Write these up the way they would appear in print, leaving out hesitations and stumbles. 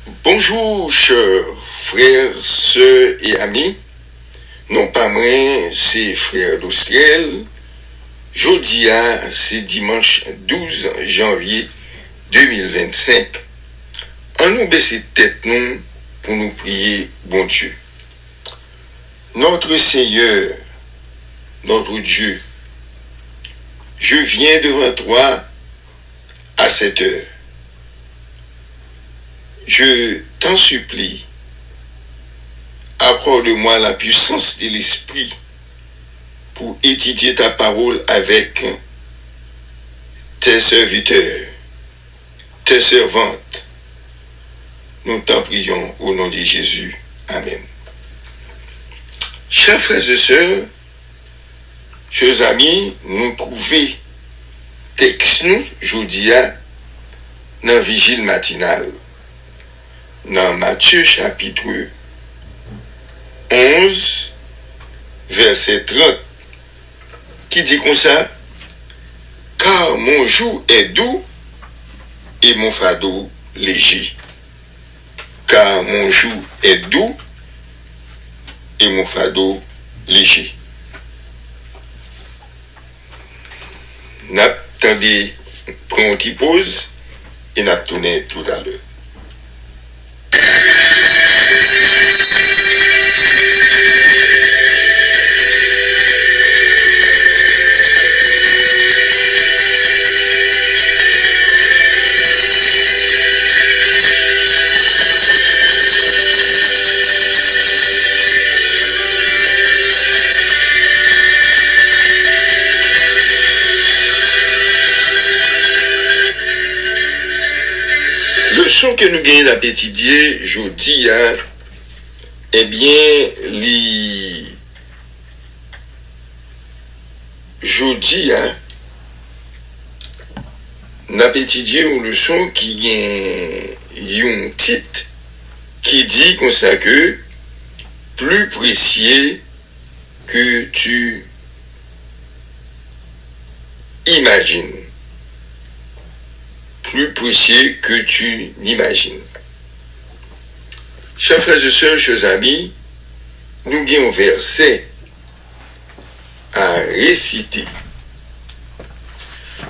Bonjour, chers frères, sœurs et amis. Non pas moi, c'est frère d'Austriel. Jeudi, c'est dimanche 12 janvier 2025. En nous baisser tête nous pour nous prier, bon Dieu. Notre Seigneur, notre Dieu, je viens devant toi à cette heure. Je t'en supplie, accorde-moi la puissance de l'Esprit pour étudier ta parole avec tes serviteurs, tes servantes. Nous t'en prions au nom de Jésus. Amen. Chers frères et sœurs, chers amis, nous trouvons texte nous, jeudi, dans la vigile matinale. Dans Matthieu chapitre 11, verset 30, qui dit comme ça, « Car mon joug est doux et mon fardeau léger. » Car mon joug est doux et mon fardeau léger. N'attendez, prenons une petite pause et n'attendez tout à l'heure. Le son que nous gagnons d'appétitier, je dis, eh bien, je dis, d'appétitier ou le son qui gagne un titre qui dit comme ça que plus précieux que tu imagines. Plus précieux que tu n'imagines. Chers frères et sœurs, chers amis, nous avons un verset à réciter.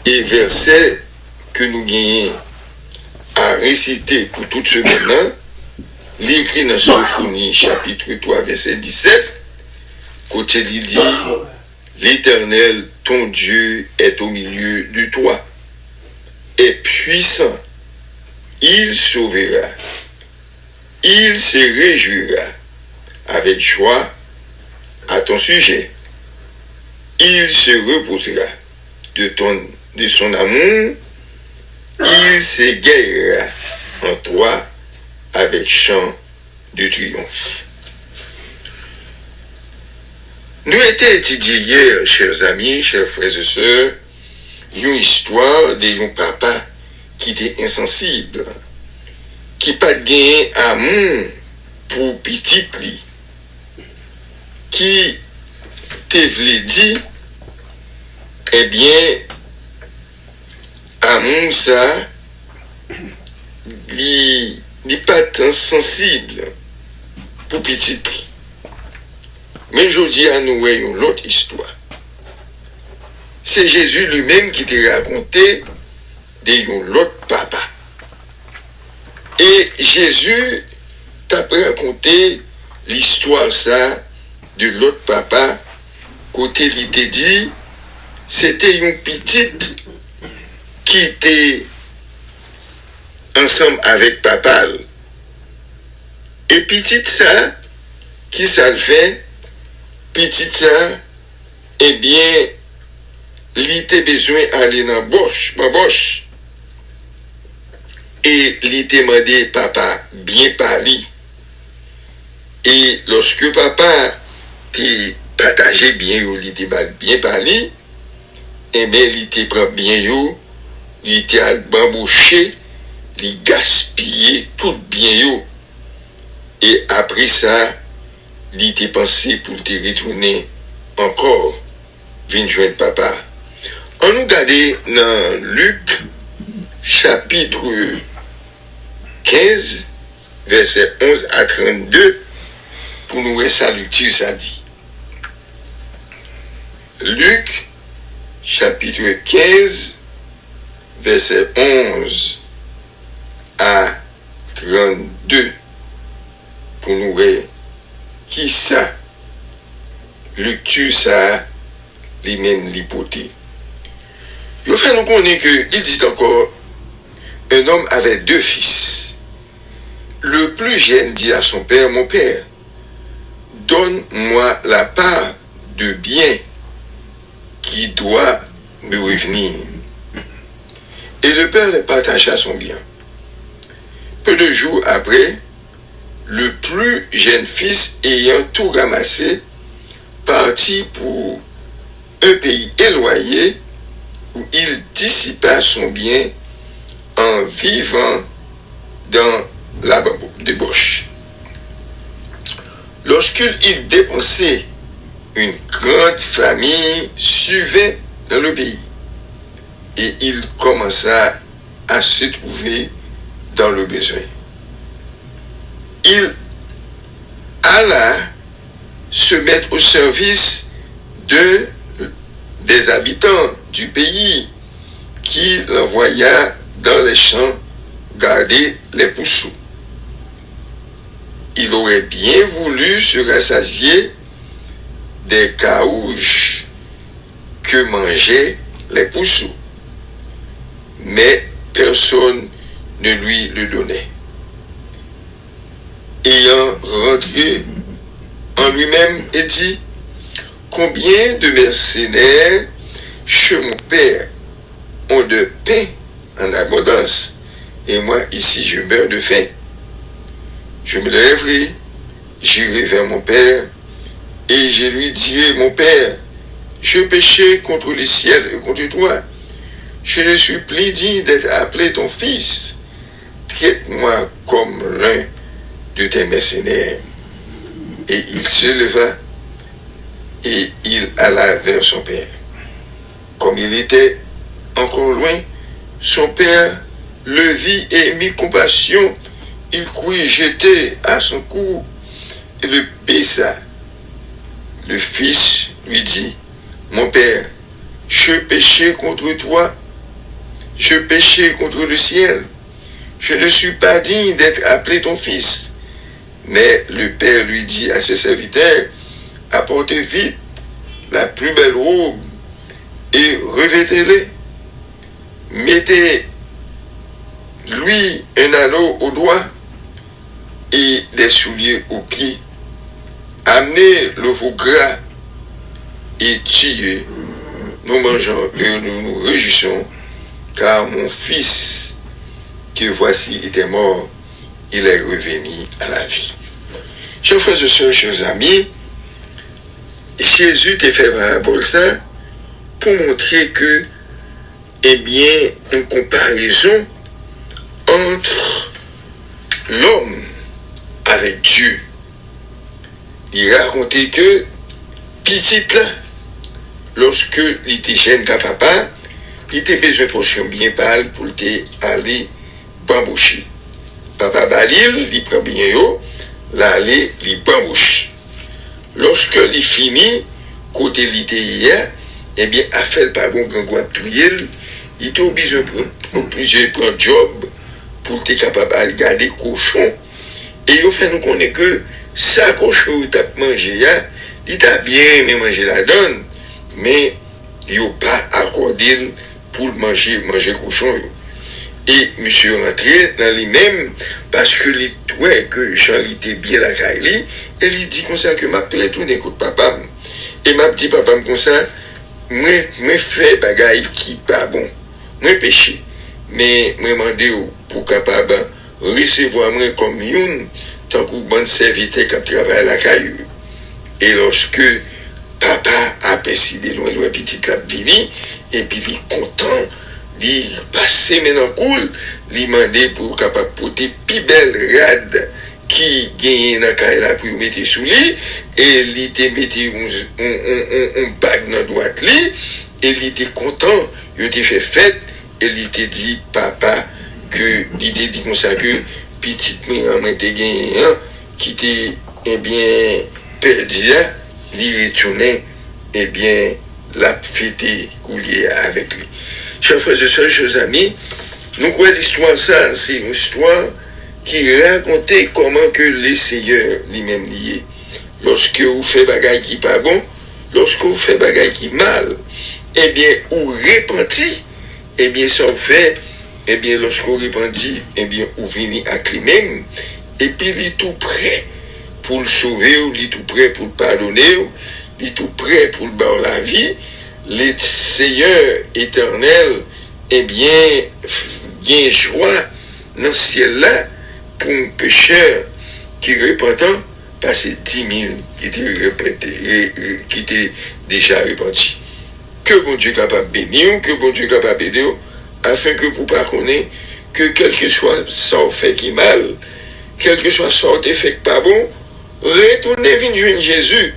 Et verset que nous avons à réciter pour toute semaine, l'écrit dans Sophonie chapitre 3, verset 17, côté il dit, l'Éternel, ton Dieu, est au milieu de toi. Est puissant, il sauvera, il se réjouira avec joie à ton sujet. Il se reposera de son amour, il s'égayera en toi avec chant de triomphe. Nous étions étudiés hier, chers amis, chers frères et sœurs, une histoire de un papa qui était insensible, qui pas gagné amour pour petit li, qui te voulait dire, eh bien, amour ça, li pas tant sensible pour petit li. Mais je dis à nous, voyons l'autre histoire. C'est Jésus lui-même qui t'a raconté de l'autre papa. Et Jésus t'a raconté l'histoire ça de l'autre papa, côté il t'a dit, c'était une petite qui était ensemble avec papa. Et petite ça, qui ça le fait, petite ça, eh bien, il était besoin d'aller dans la boche. Et il était demandé papa bien parler. Et lorsque papa te partagé bien, il était bien parlé, et bien il était prend bien, il était bambouché, il gaspillé tout bien. Et après ça, il était pensé pour te retourner encore, venir joindre papa. On nous regarde dans Luc chapitre 15, verset 11 à 32, pour nous saluer, ça dit. Luc, chapitre 15, verset 11 à 32, pour nous qui ça, lecture ça, les mêmes l'hypothèse. Il fait nous connaître que, il dit encore, un homme avait 2 fils. Le plus jeune dit à son père, mon père, donne-moi la part de bien qui doit me revenir. Et le père le partagea son bien. Peu de jours après, le plus jeune fils ayant tout ramassé, partit pour un pays éloigné où il dissipa son bien en vivant dans la débauche. Lorsqu'il dépensait, une grande famille suivait dans le pays et il commença à se trouver dans le besoin. Il alla se mettre au service des habitants du pays qui l'envoya dans les champs garder les pousseaux. Il aurait bien voulu se rassasier des caouches que mangeaient les pousseaux, mais personne ne lui le donnait. Ayant rentré en lui-même et dit, combien de mercenaires chez mon père ont de pain en abondance, et moi ici je meurs de faim. Je me lèverai, j'irai vers mon père, et je lui dirai, mon père, je péchais contre le ciel et contre toi. Je ne suis plus digne d'être appelé ton fils. Traite-moi comme l'un de tes mercenaires. Et il se leva et il alla vers son père. Comme il était encore loin, son père le vit et mit compassion. Il courut jeter à son cou et le baisa. Le fils lui dit, mon père, je péchais contre toi, je péchais contre le ciel, je ne suis pas digne d'être appelé ton fils. Mais le père lui dit à ses serviteurs, apportez vite la plus belle robe et revêtez-les. Mettez lui un anneau au doigt et des souliers aux pieds. Amenez le veau gras et tuez. Nous mangeons et nous nous réjouissons, car mon fils, que voici était mort, il est revenu à la vie. Chers frères et sœurs, chers amis, Jésus t'a fait parabole ça pour montrer que, eh bien, une comparaison entre l'homme avec Dieu. Il racontait que, petit là, lorsque il était jeune qu'à papa, il était besoin de portion bien pâle pour aller bamboucher. Papa Balil, il prend bien haut, l'aller, il bambouche. Lorsque il finit, côté l'ité eh bien, a fait par bon gangouat tuyel, il était obligé de prendre job pour être capable de garder cochon. Et il fait nous connaître que ça cochon t'a mangé, il t'a bien mangé la donne, mais il n'a pas accordé pour manger cochon. Et monsieur rentré dans lui-même parce que il trouvait que Jean était bien la caille et il dit comme ça que m'a retourné contre papa et m'a dit papa comme ça moi fait bagaille qui pas bon moi péché mais moi demandé pour capable recevoir moi comme une tant que bon serviteur qui travaille à la caille. Et lorsque papa a décidé loin petit cap vini et puis il est content, il passé maintenant cool, il demandé pour capable porter plus belle rade qui gagne dans caille là pour mettre sous lui et il était mettre un bague dans droite lui et il était content, il était fait fête et il était dit papa que il était dit comme ça que petite moi te gagné qui était eh bien perdu, il retourné eh bien la fête coulier avec lui. Chers frères et sœurs, chers amis, nous croyons l'histoire ça, c'est une histoire qui racontait comment que le Seigneur lui-même lié. Lorsque vous faites bagaille qui pas bon, lorsque vous faites bagaille qui mal, eh bien, vous repentez, eh bien, ça vous fait, eh bien, lorsque vous repentez, eh bien, vous venez à lui-même, et puis il est tout prêt pour le sauver, il est tout prêt pour le pardonner, il est tout prêt pour le battre la vie. Le Seigneur éternel, eh bien, il y a joie dans ce ciel-là pour un pécheur qui repentant, passer 10 000 qui étaient déjà repentis. Que bon Dieu capable de bénir, que bon Dieu capable d'aider, afin que vous ne pas connaître que quel que soit son fait qui est mal, quel que soit son fait qui pas bon, retournez venir Jésus.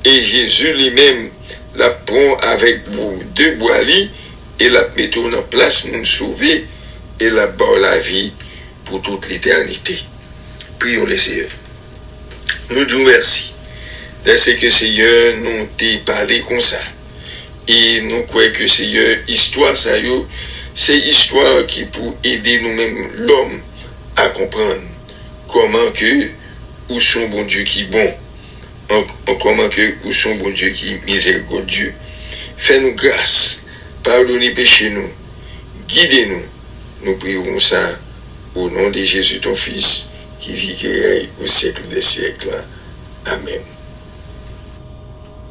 Et Jésus lui-même la prend avec vous deux boilis et la met en place, nous sauver et la barre la vie pour toute l'éternité. Prions le Seigneur. Nous disons merci. Laissez que Seigneur nous t'ait parlé comme ça. Et nous croyons que Seigneur, histoire ça c'est histoire qui pour aider nous-mêmes l'homme à comprendre comment que où son bon Dieu qui est bon, comment que où son bon Dieu qui est miséricordieux. Fais-nous grâce, pardonnez péché nous, guidez-nous. Nous prions ça au nom de Jésus ton Fils, qui vit et règne au siècle des siècles. Amen.